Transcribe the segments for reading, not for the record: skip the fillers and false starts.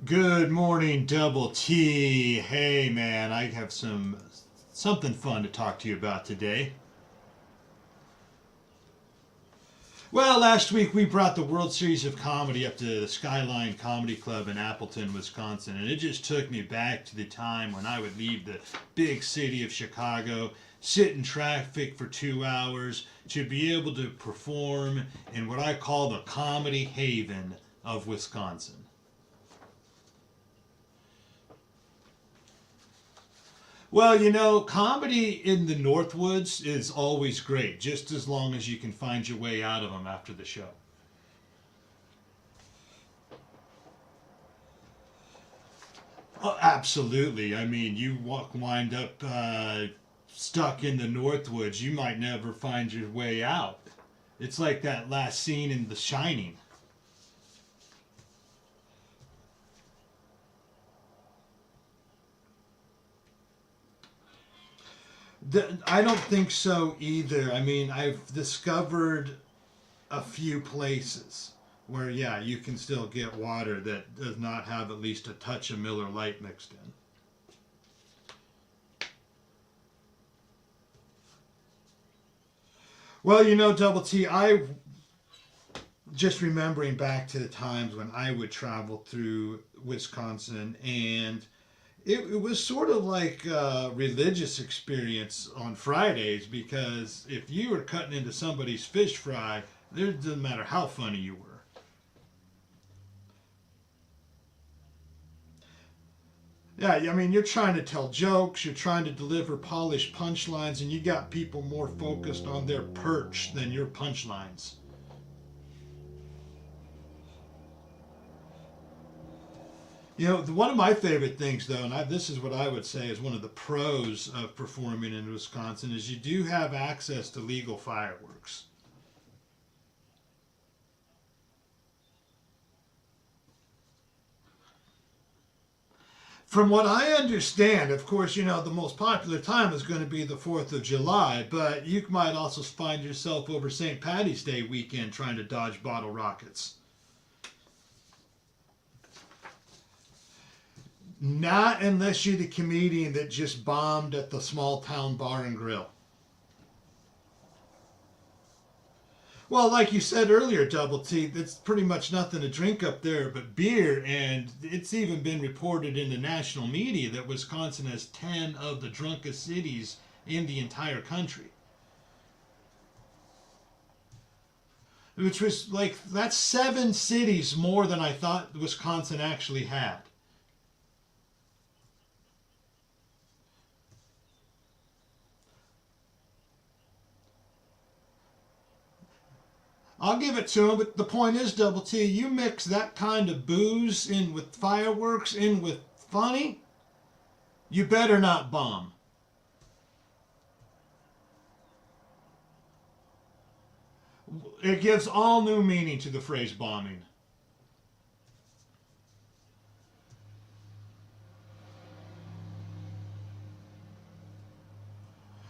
Good morning, Double T. Hey, man, I have something fun to talk to you about today. Well, last week we brought the World Series of Comedy up to the Skyline Comedy Club in Appleton, Wisconsin, and it just took me back to the time when I would leave the big city of Chicago, sit in traffic for 2 hours to be able to perform in what I call the comedy haven of Wisconsin. Well, comedy in the Northwoods is always great, just as long as you can find your way out of them after the show. Oh, absolutely. I mean, wind up stuck in the Northwoods, you might never find your way out. It's like that last scene in The Shining. I don't think so either. I mean, I've discovered a few places where, yeah, you can still get water that does not have at least a touch of Miller Lite mixed in. Well, Double T, I just remembering back to the times when I would travel through Wisconsin, and it was sort of like a religious experience on Fridays, because if you were cutting into somebody's fish fry, it doesn't matter how funny you were. Yeah, I mean, you're trying to tell jokes, you're trying to deliver polished punchlines, and you got people more focused on their perch than your punchlines. One of my favorite things, though, and this is what I would say is one of the pros of performing in Wisconsin, is you do have access to legal fireworks. From what I understand, of course, the most popular time is going to be the 4th of July, but you might also find yourself over St. Patty's Day weekend trying to dodge bottle rockets. Not unless you're the comedian that just bombed at the small town bar and grill. Well, like you said earlier, Double T, it's pretty much nothing to drink up there but beer, and it's even been reported in the national media that Wisconsin has 10 of the drunkest cities in the entire country. Which was like, that's 7 cities more than I thought Wisconsin actually had. I'll give it to him, but the point is, Double T, you mix that kind of booze in with fireworks, in with funny, you better not bomb. It gives all new meaning to the phrase bombing.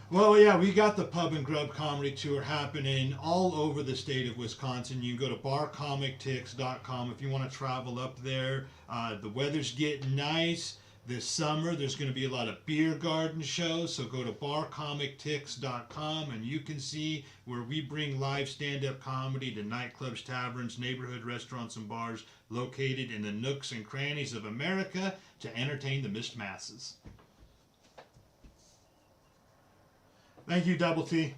Well, yeah, we got the Pub and Grub Comedy Tour happening all over the state of Wisconsin. You can go to barcomictix.com if you want to travel up there. The weather's getting nice this summer. There's going to be a lot of beer garden shows, so go to barcomictix.com and you can see where we bring live stand-up comedy to nightclubs, taverns, neighborhood restaurants, and bars located in the nooks and crannies of America to entertain the missed masses. Thank you, Double T.